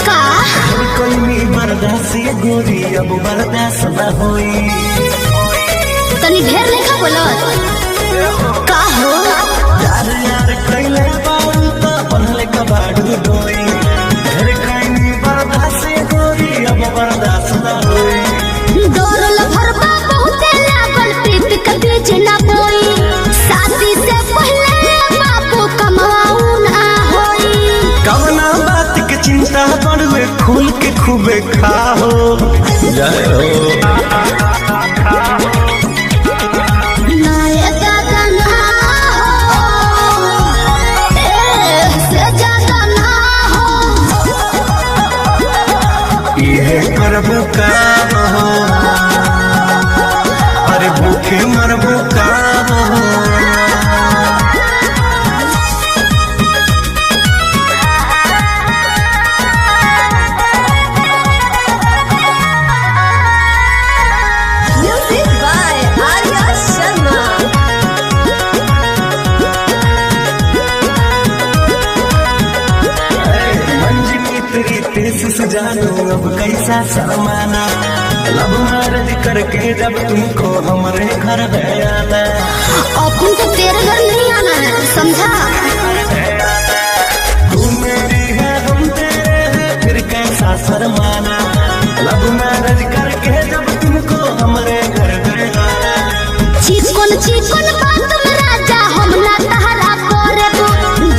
का कोई बर्दाश्त गोरी अब बर्दाश्त न होई। तनी ढेर लेखा बोलत का हो यार यार कइले बाऊ तो बनले कबाड़ू डोई। ढेर कइनी बर्दाश्त गोरी अब बर्दाश्त न होई। डोरल भरबा बहुते लागल प्रीत के बीज ना बोई शादी से पहले बापू कमाऊ ना होई। कवना बात के चिंता बड़ुए खुल के खूबे खाओ जय हो। ना ये दादा ना हो ऐसे ज्यादा ना हो। ये करबू काम हो अरे भूखे मरबू काम हो। Music by Arya Sharma. मंजिली तेरी तेज से जानो अब कैसा शर्माना। लब मैरिज करके जब तुमको हमारे घर आना। अपन को तेरे घर नहीं आना है समझा। तू मेरी है हम तेरे हैं फिर कैसा शर्माना। लब मैरिज करके जब तुमको हमारे घर आना। चिकन चिकन बात में राजा हम ना तहरा करे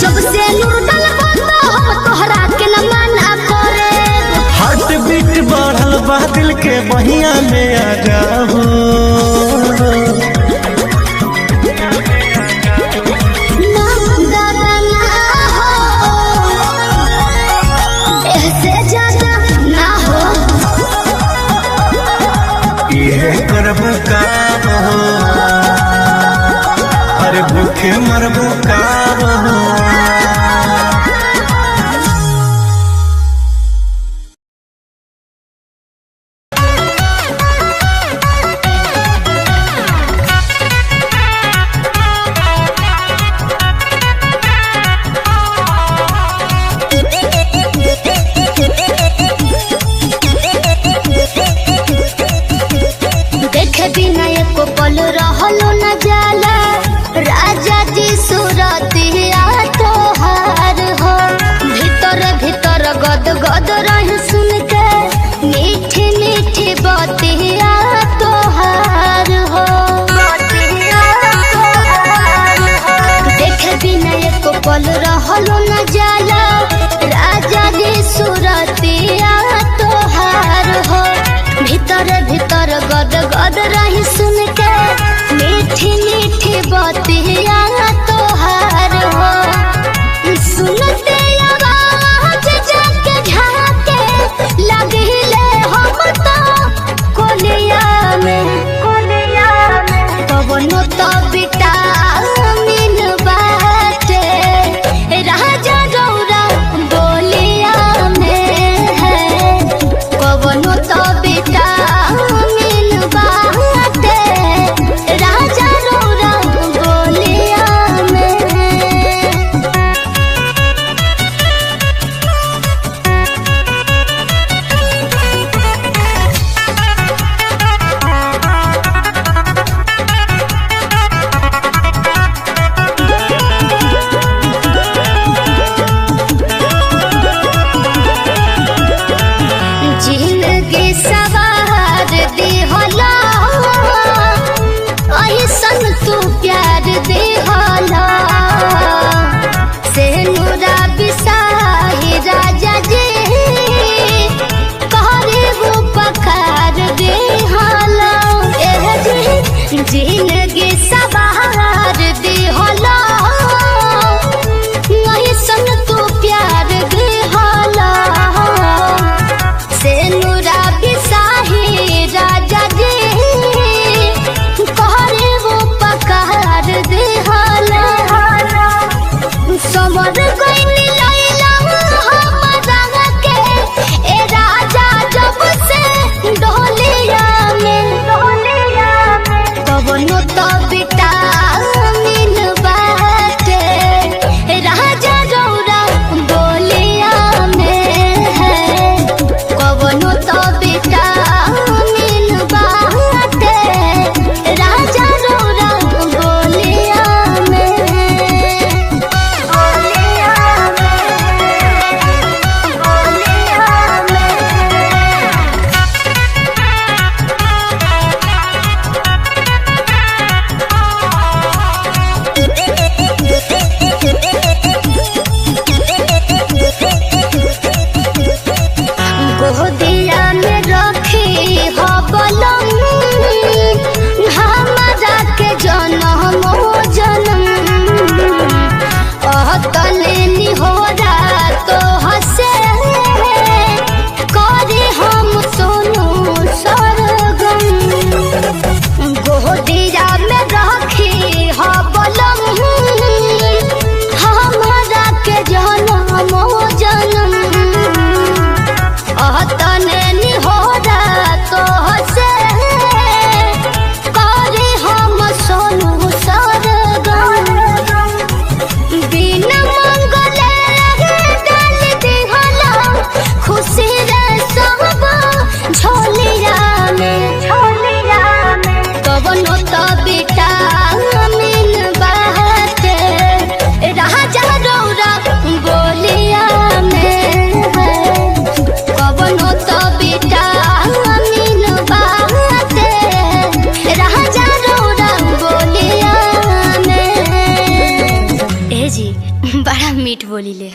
जब से नूर डलबा तो हम तोहरा के न माना करे। हार्ट बीट बढ़ल बा दिल के बहिया में आ जाओ। ना दादा ना हो ऐसे ज्यादा ना हो। ये करबू काम हो अरे भूखे मरबू काम हो। देखे बिना एको पल रहलो न जाला राजा जी नहीं सुन के मीठी मीठी बातिया तोहार हो सुनते आवाज जाके झाके लगिले हम तो कोलिया में कवनो तो विटामिन बाटे राजा रौरा बोलिया में है कवनो तो विटामिन बाटे राजा रौरा बोलिया में जिंदगी सवार दी होला ऐसन तू प्यार दी होला से नूरा बिसाही राजा जी करे वो पकार दी होला जिंदगी सवार दी होला ऐसन तू प्यार दी होला से नूरा बिसाही राजा जी करे वो पकार दे हाला समर गइनी लैला हमरा के ए राजा जब से डोलिया में कवनो तो विटामिन बाटे राजा रौरा बोलिया में है कवनो तो विटामिन बाटे राजा रौरा बोलिया गोदिया में रखी हो बलम हमारा के जन्म तले निहोरा तो हसे करे हम सोनू सरगम गोदिया में रखी हो बलम हमारा के जन्म तने निहोरा तो हसे करे हम सोनू सरगम बिना मंगले डाल दी होला खुशी रे सब झोलिया में कवनो तो विटामिन बाटे राजा रौरा बोलिया में कवनो तो विटामिन बाटे राजा रौरा बोलिया में ए जी बड़ा मीठ बोली ले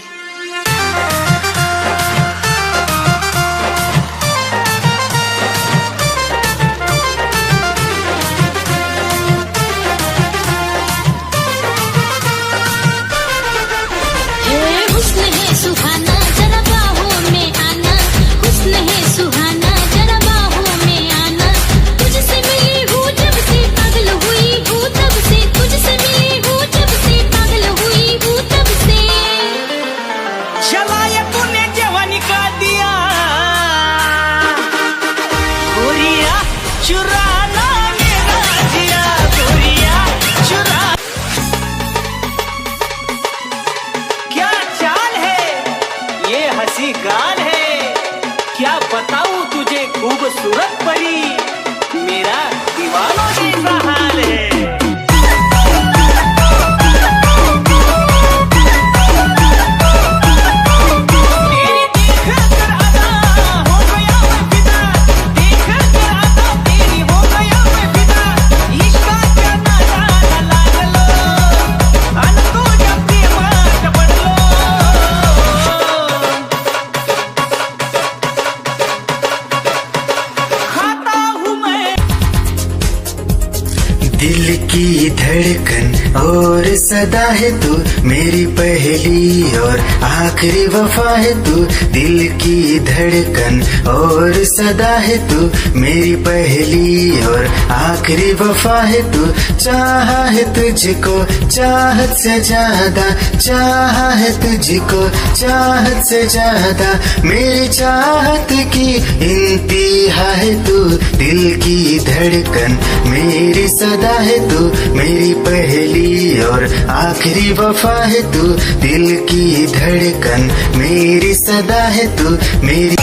हुस्न है सुहाना जरा बाहों में आना हुस्न है सुहाना जरा बाहों में आना तुझसे मिली हूँ जब से पागल हुई हूँ तब से तुझसे मिली हूँ जब से पागल हुई हूँ तब से चला ये तूने जवानी का दिया गोरिया चुराना मेरा जिया गोरिया चुरा क्या चाल है ये हंसी गाल है क्या बताऊं तुझे खूबसूरत परी मेरा दीवानों जैसा हाल है तेरी देख कर अदा हो गया मैं फिदा देख कर अदा तेरी हो गया मैं फिदा इश्क का क्या नाला लागलो अन तू जब भी माट पड़लो खाता दिल की धड़कन और सदा है तू मेरी पहली और आखिरी वफा है तू। दिल की धड़कन और सदा है तू मेरी पहली और आखिरी वफा है तू। चाहा है तुझको चाहत से ज्यादा, चाहा है तुझको चाहत से ज्यादा, मेरी चाहत की इंतहा है तू। दिल की धड़कन मेरी सदा है तू मेरी पहली और आखिरी वफा है तू। दिल की धड़कन मेरी सदा है तू मेरी।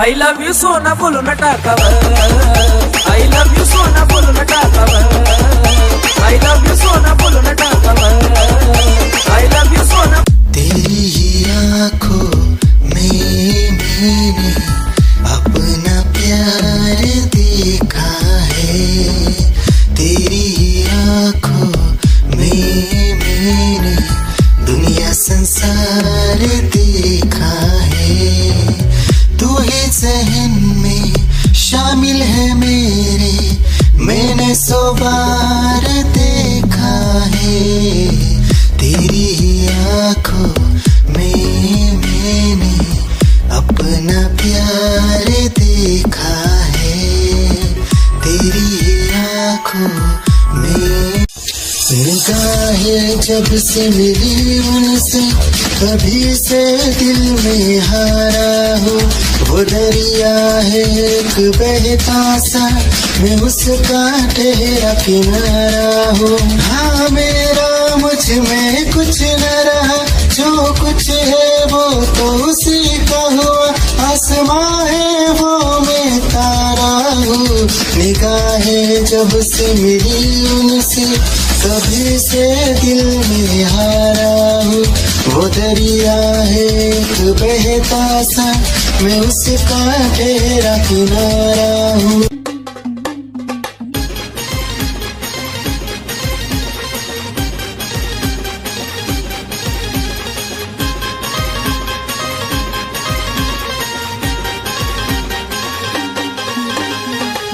I love you सोना बोलो न टाकावर, I love you सोना बोलो न टाकावर, I love you सोना बोलो न टाकावर, I love you सोना। तेरी ही आँखों में मैंने अपना प्यार देखा है। तेरी ही आँखों में मैंने दुनिया संसार देखा है। तू ही ज़हन में शामिल है मेरे, मैंने 100 बार देखा है। तेरी ही आँखों में मैंने अपना प्यार देखा है। तेरी ही आँखों में निगाहें जब से मिली उनसे कभी से दिल में हारा हो। वो दरिया है एक बहता सा, मैं उसका ठहरा किनारा हो। हाँ मेरा मुझ में कुछ न रहा, जो कुछ है वो तो उसी का हुआ। आसमां है वो मैं तारा हूँ। निगाहें जब से मिली उनसे कभी से दिल में हारा हूँ। वो दरिया है एक बहता सा, मैं उसका ठहरा किनारा हूँ।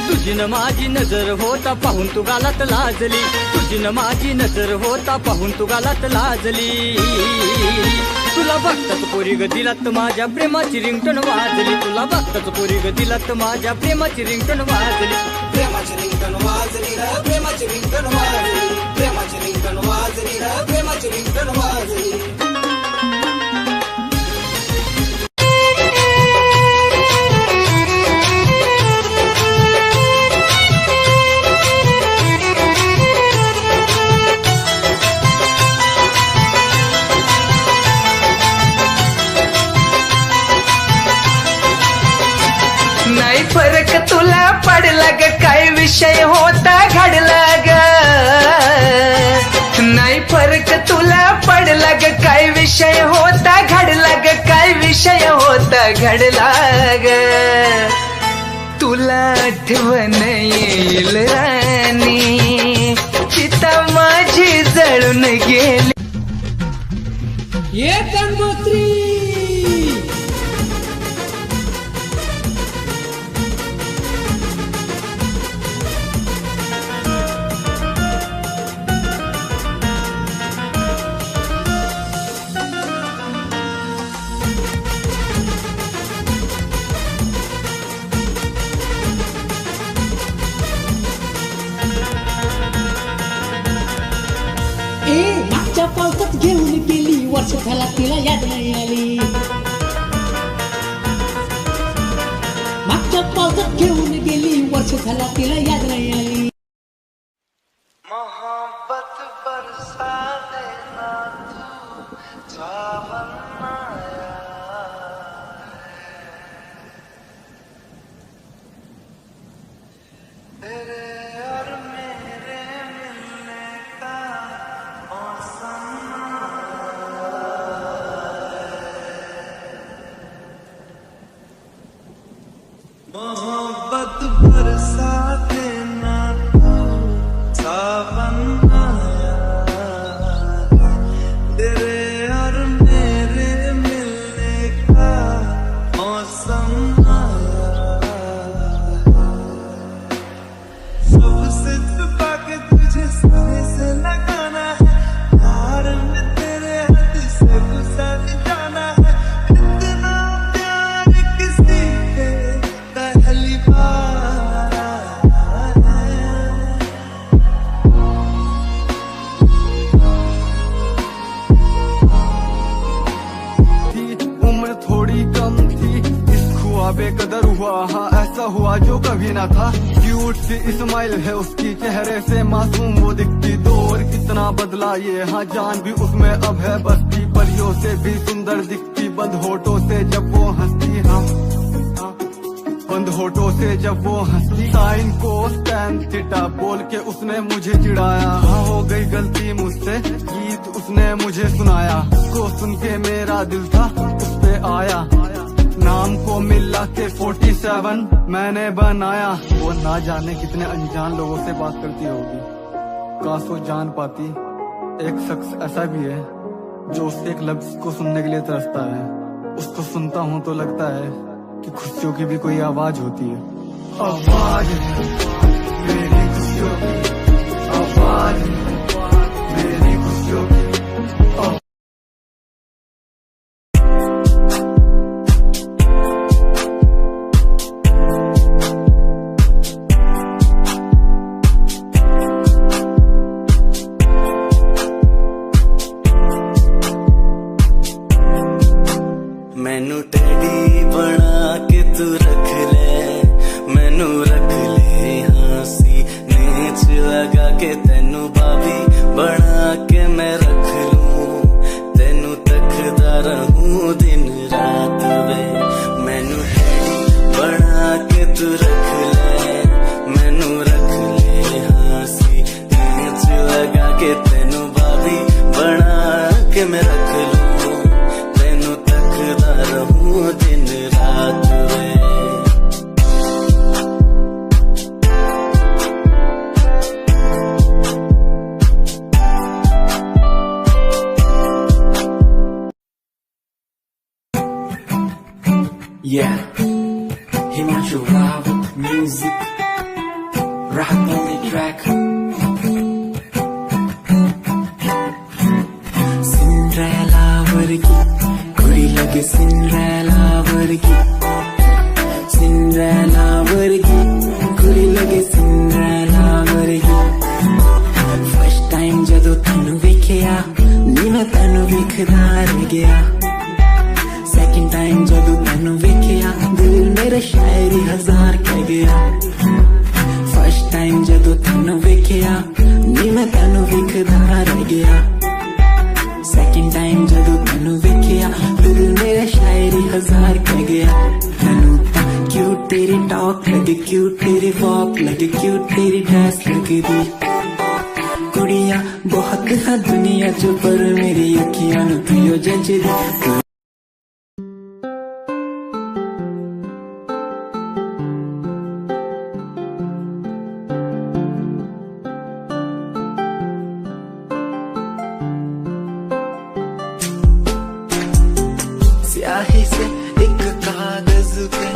तुझी न माझी नजर होता पाहून तू गालात लाजली, तुझी न माझी नजर होता पाहून तू गालात लाजली। तुला बघताच पोरी ग दिलात माझ्या प्रेमाची रिंगटोन वाजली, तुला बघताच पोरी ग दिलात माझ्या प्रेमाची रिंगटोन वाजली। प्रेमाची रिंगटोन वाजली रे, प्रेमाची रिंगटोन वाजली, प्रेमाची रिंगटोन वाजली रे, प्रेमाची रिंगटोन वाजली। नाही फरक तुला पडला ग, काय विषय होता घडला ग। नाही फरक तुला पडला ग, काय विषय होता घडला ग, काय विषय होता घडला ग। तुला आठवण येईल राणी, चिता माझी जळून गेली। ये गंगोत्री मागच्या पावसात घेऊन गेली, वर्ष झाला तिला याद नाही आली। मागच्या पावसात घेऊन गेली, वर्ष झाला तिला याद नाही आली। मोहब्बत बरसा देना तू सावन आया है। तेरे और मेरे सबसे छुपा के तुझे सीने से लगाना है, रंग तेरे हाथ से गुजर जाना है, इतना प्यार किसी के पहली बार है। उम्र थोड़ी कम थी, इश्क हुआ बेकदर हुआ, हाँ ऐसा हुआ जो कभी ना था। क्यूट सी स्माइल है उसकी, चेहरे से मासूम वो दिखती, दौर कितना बदला ये, हाँ जान भी उसमें अब है बसती, परियों से भी सुंदर दिखती, बंद होठों से जब वो हंसती, हाँ बंद होठों से जब वो हंसती। साइन को टैन थीटा बोल के उसने मुझे चिढ़ाया, हाँ हो गई गलती मुझसे, गीत उसने मुझे सुनाया, को सुन के मेरा दिल था उस पे आया, नाम को मिला के 47 मैंने बनाया। वो ना जाने कितने अनजान लोगों से बात करती होगी, काश वो जान पाती एक शख्स ऐसा भी है जो उस एक लफ्ज को सुनने के लिए तरसता है। उसको सुनता हूँ तो लगता है कि खुशियों की भी कोई आवाज होती है। आवाज मेरी खुशियों की, आवाज मेरी खुशियों की। मैनू टेडी बना के तू रख ले, मैनू रख ले हाँसी नीच लगा के, तेनू भाभी बना के मैं रख लूं, तेनू तकदा रहूं दिन रात वे। मैनू टेडी बना के तू रख ले, मैनू रख ले हाँसी नीच लगा के, तेनू भाभी बना के मैं रख लूं, रहूं दिन रात वे। Yeah, Himanshu Rao with music, rap on the track. Cinderella वर्गी कुड़ी लगे, सिंड्रेला वर्गी, सिंड्रेला वर्गी कुड़ी लगे, सिंड्रेला वर्गी। फर्स्ट टाइम जदों तैनू वेखिया नी मैं तैनू वेखदा रह गया, सेकंड टाइम जदों तैनू वेखिया दिल मेरा शायरी हजार कह गया। फर्स्ट टाइम जदों तैनू वेखिया नी मैं तैनू वेखदा रह गया, सेकंड टाइम जदों तैनू वेखिया दिल मेरा शायरी हजार कह गया। तैनू तां क्यूट तेरी टॉक लगे, क्यूट तेरी वॉक लगे, क्यूट तेरी ड्रेस लगे दी। कुड़ियां बहुत है दुनिया च पर मेरी अखियां नू तू जचदी। स्याही से एक कागज पे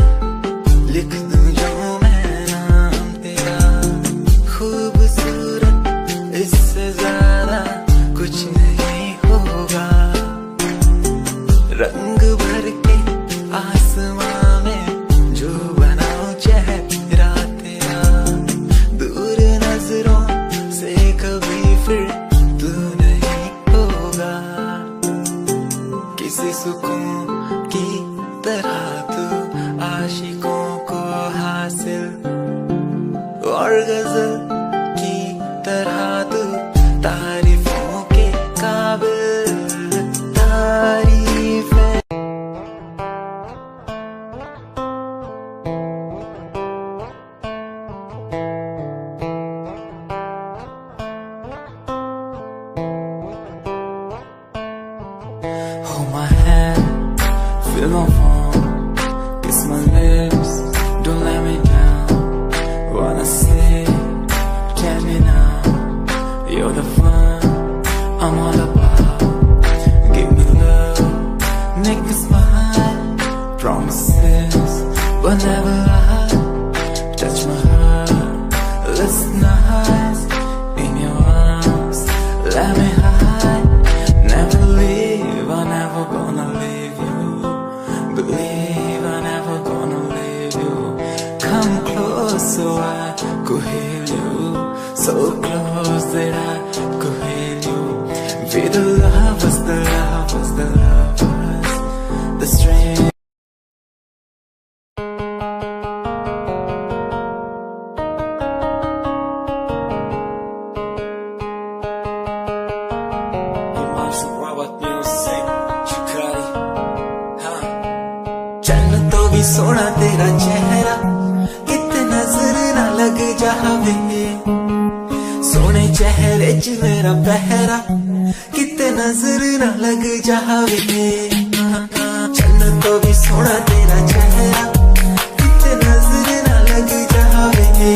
लिख दूं जो मैं नाम तेरा, खूबसूरत इससे ज्यादा कुछ नहीं होगा। रंग भर के आसमां में जो बनाऊं चेहरा तेरा, दूर नजरों से कभी फिर तू नहीं होगा। किसी सुकून की तरह तू आशिकों को हासिल, और गजल की तरह तू तारीफों के काबिल। तारीफ है Hold my hand, feel my palm, kiss my lips, don't let me down. Wanna say, tell me now, you're the fun I'm all about. Give me love, make me smile, promises, but never lie. Touch my heart Last night in your arms, let me hide. Never leave, I'm never gonna leave you. Believe I'm never gonna leave you. Come close so I could heal you. So close that I could heal you. Be the lovers, the lovers, the lovers, the strength. चन्न तो भी सोना तेरा चेहरा, कितने नजर ना लग जावे। सोने चेहरे च मेरा पहरा, कितने नजर ना लग जावे। चन्न तो भी सोना तेरा चेहरा, कितने नजर ना लग जावे।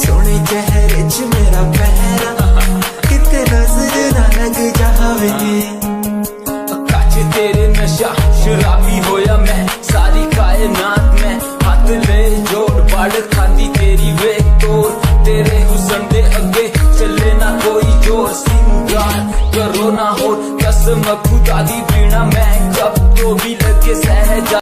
सोने चेहरे च मेरा पहरा, कितने नजर ना लग जावे। काचे तेरे नशा शराबी होया मैं, सारी कायनात में हाथ ले जोड़ बाड़ खाती तेरी वे तोड़। तेरे हुस्न दे अगे चले ना कोई जोर, सिंगार करो ना हो कसम खुदा दी बीना मैं कब तो भी लगे सहजा।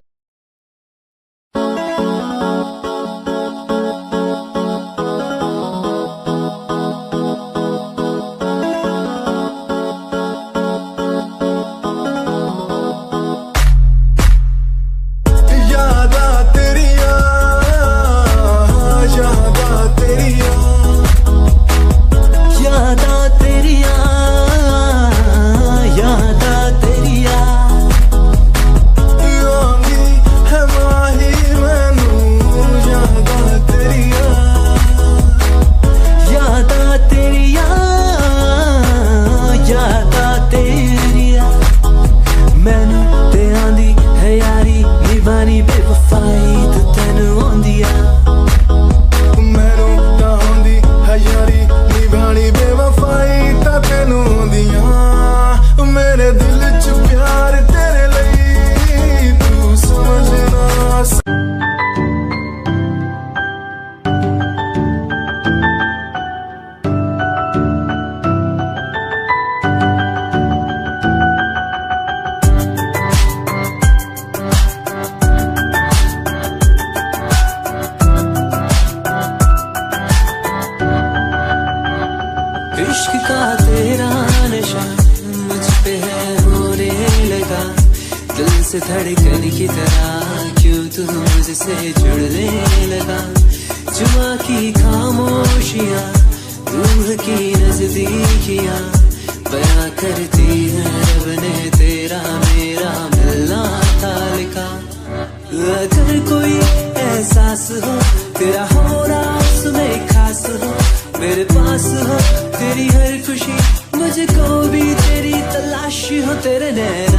इश्क का तेरा नशा मुझ पे है होने लगा, दिल से धड़कन की तरह क्यों तू मुझसे जुड़ने लगा। जुआ की खामोशियाँ, रूह की नजदीकियाँ बयां करती है रब ने तेरा मेरा मिलना था लिखा। अगर कोई एहसास हो तेरा होना उसमें खास हो, मेरे पास हो तेरी हर खुशी, मुझको भी तेरी तलाश हो। तेरे नैन